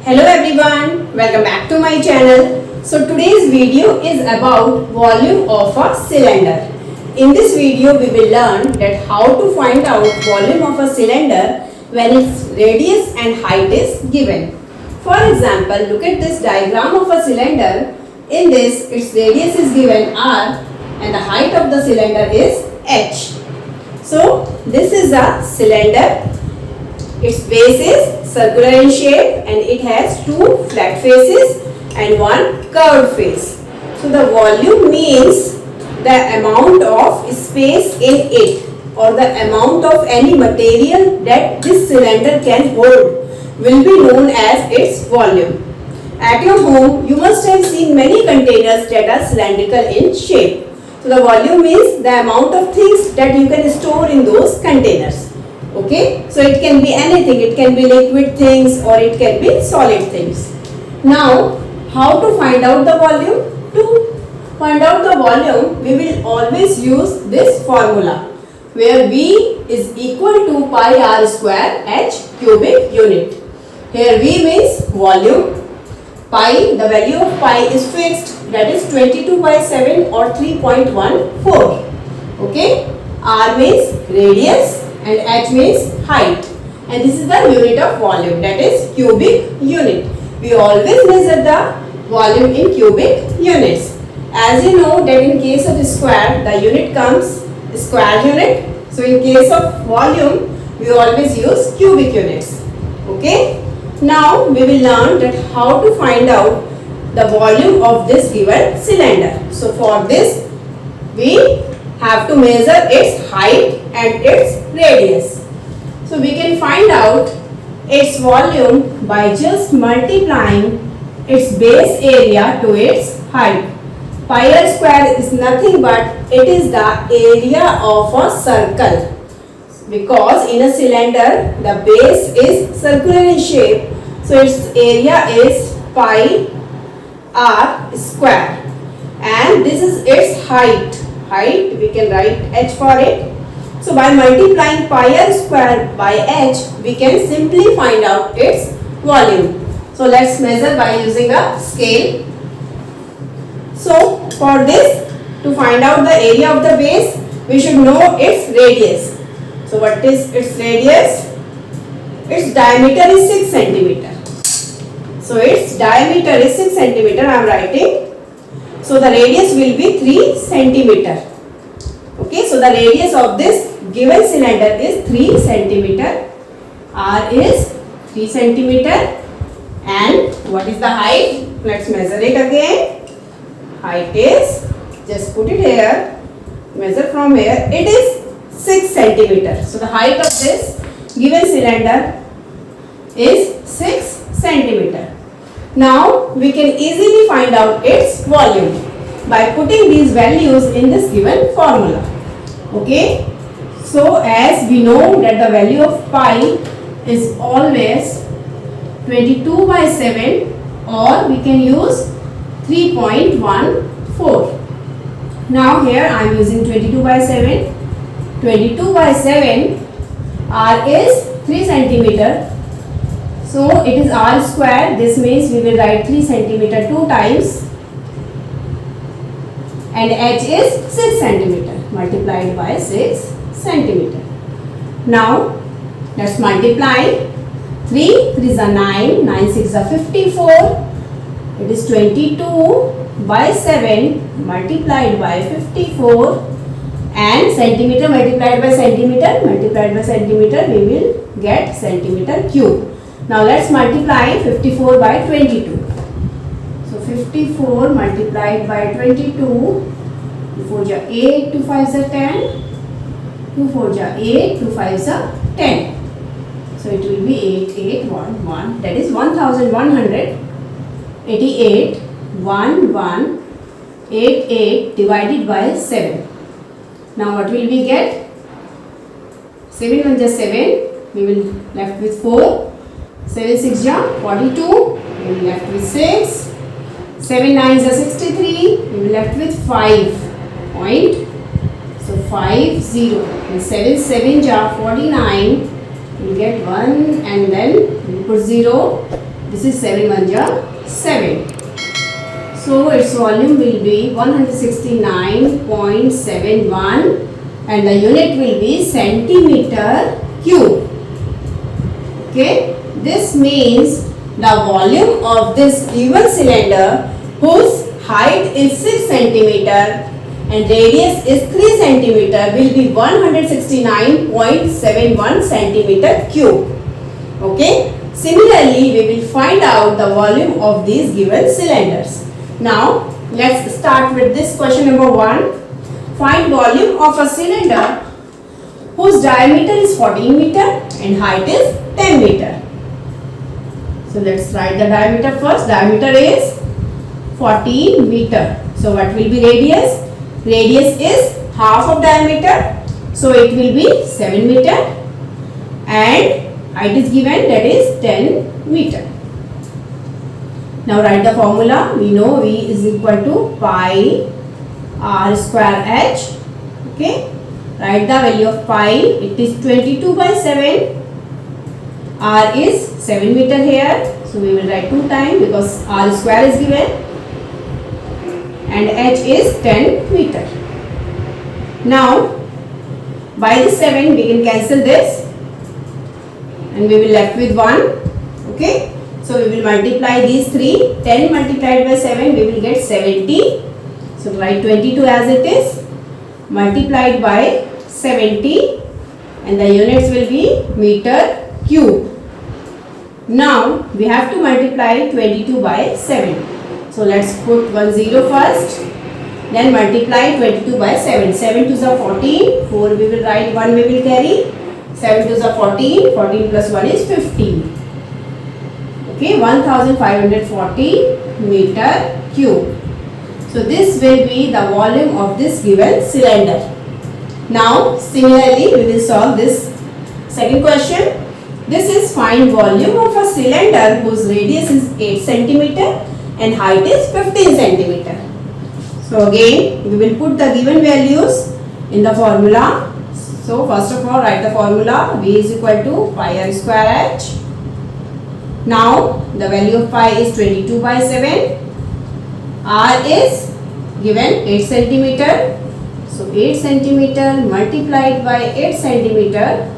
Hello everyone, welcome back to my channel. So today's video is about volume of a cylinder. In this video we will learn that how to find out volume of a cylinder when its radius and height is given. For example, look at this diagram of a cylinder. In this, its radius is given r and the height of the cylinder is h. So this is a cylinder. Its base is circular in shape and it has two flat faces and one curved face. So the volume means the amount of space in it or the amount of any material that this cylinder can hold will be known as its volume. At your home, you must have seen many containers that are cylindrical in shape. So the volume means the amount of things that you can store in those containers. Okay, so it can be anything, it can be liquid things or it can be solid things. Now, how to find out the volume? To find out the volume, we will always use this formula where V is equal to pi r square h cubic unit. Here V means volume, pi, the value of pi is fixed, that is 22 by 7 or 3.14. Okay, r means radius and h means height, and this is the unit of volume, that is cubic unit. We always measure the volume in cubic units. As you know that in case of square the unit comes square unit, so in case of volume we always use cubic units. Okay, now we will learn that how to find out the volume of this given cylinder. So for this we have to measure its height and its radius. So we can find out its volume by just multiplying its base area to its height. Pi r square is nothing but it is the area of a circle, because in a cylinder the base is circular in shape, so its area is pi r square, and this is its height. Height we can write h for it. So by multiplying pi r square by h we can simply find out its volume. So let's measure by using a scale. So for this, to find out the area of the base we should know its radius. So what is its radius? Its diameter is 6 centimeter. So its diameter is 6 centimeter, I am writing. So the radius will be 3 centimeter. Okay, so the radius of this given cylinder is 3 centimeter. R is 3 centimeter. And what is the height? Let's measure it again. Height is, just put it here, measure from here, it is 6 centimeter. So the height of this given cylinder is 6 centimeter. Now we can easily find out its volume by putting these values in this given formula. Okay, so as we know that the value of pi is always 22 by 7, or we can use 3.14. Now here I am using 22 by 7. 22 by 7, r is 3 centimeter. So it is r square. This means we will write 3 centimeter 2 times, and h is 6 centimeter multiplied by 6 centimeter. Now let's multiply. 3 is a 9, 9 6 is a 54. It is 22 by 7 multiplied by 54, and centimeter multiplied by centimeter we will get centimeter cube. Now let's multiply 54 by 22. So 54 multiplied by 22, 2 4 ja 8, 2 5 ja 10, 2 4 ja 8, 2 5 ja 10. So it will be 8 8 1 1, that is 1188 1188 divided by 7. Now what will we get? 7 1 ja 7, we will left with 4. 7 6 ja 42, we will left with 6. 7 9 ja 63, we will left with 5 point. So 5 0, and 7 7 ja 49, we will get 1 and then we put 0. This is 7 1 ja 7. So its volume will be 169.71 and the unit will be centimeter cube. Okay, this means the volume of this given cylinder whose height is 6 centimeter and radius is 3 centimeter will be 169.71 centimeter cube. Okay, similarly we will find out the volume of these given cylinders. Now let's start with this question number 1. Find volume of a cylinder whose diameter is 14 meter and height is 10 meter. So let's write the diameter first. Diameter is 14 meter. So what will be radius? Radius is half of diameter. So it will be 7 meter and height is given, that is 10 meter. Now write the formula. We know V is equal to pi r square h. Okay. Write the value of pi. It is 22 by 7. R is 7 meter here. So we will write 2 times because r square is given. And h is 10 meter. Now by the 7 we can cancel this. And we will left with 1. Okay. So we will multiply these 3. 10 multiplied by 7 we will get 70. So write 22 as it is. Multiplied by 70 and the units will be meter cube. Now we have to multiply 22 by 7. So let's put 1 0 first. Then multiply 22 by 7. 7 2s are 14. 4 we will write, 1 we will carry. 7 2s are 14. 14 plus 1 is 15. Okay, 1540 meter cube. So this will be the volume of this given cylinder. Now similarly we will solve this second question. This is find volume of a cylinder whose radius is 8 centimeter and height is 15 centimeter. So again we will put the given values in the formula. So first of all write the formula. V is equal to pi r square h. Now the value of pi is 22 by 7. R is given 8 centimeter. So 8 centimeter multiplied by 8 centimeter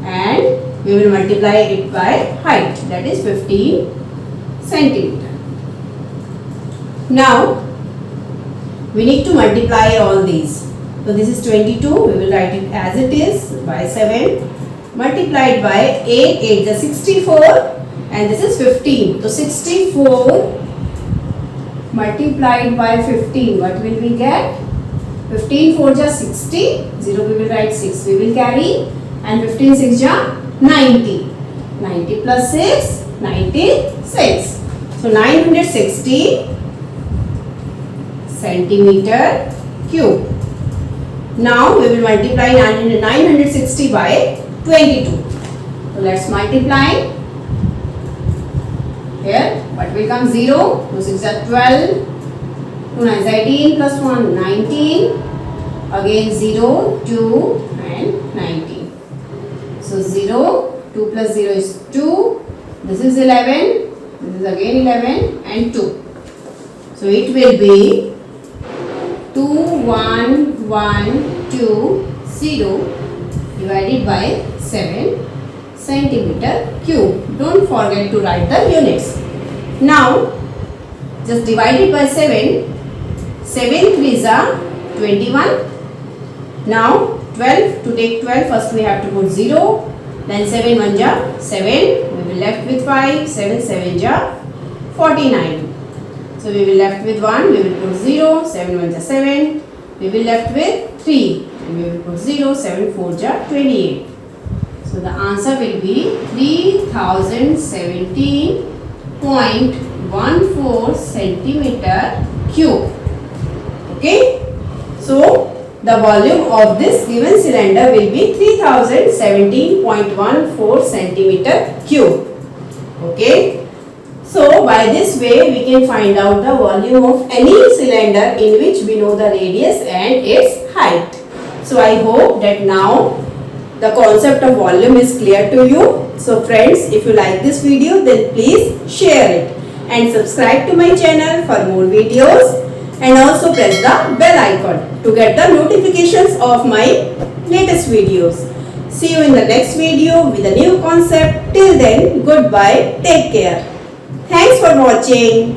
and we will multiply it by height, that is 15 centimeter. Now we need to multiply all these. So this is 22, we will write it as it is by 7 multiplied by 8, 8 is 64 and this is 15. So 64 multiplied by 15, what will we get? 15 4 just 60, 0 we will write 6 we will carry and 15 6 ja 90. 90 plus 6, 96. So 960 centimeter cube. Now we will multiply 960 by 22. So let's multiply. Here what will come? 0, 2 6 are 12, 2 9 is 18 plus 1 19, again 0, 2 and 19. So 0, 2 plus 0 is 2, this is 11, this is again 11 and 2. So it will be 21120 divided by 7 centimeter cube. Don't forget to write the units. Now just divide it by 7. 7 3s are 21. Now 12, to take 12 first we have to put 0. Then 7 1 ja 7. We will left with 5. 7 7 ja 49. So we will left with 1. We will put 0. 7 1 ja 7. We will left with 3. And we will put 0. 7 4 ja 28. So the answer will be 3017.14 centimeter cube. Okay. So the volume of this given cylinder will be 3017.14 centimeter cube. Okay. So by this way we can find out the volume of any cylinder in which we know the radius and its height. So I hope that now the concept of volume is clear to you. So friends, if you like this video, then please share it and subscribe to my channel for more videos, and also press the bell icon to get the notifications of my latest videos. See you in the next video with a new concept. Till then, goodbye. Take care. Thanks for watching.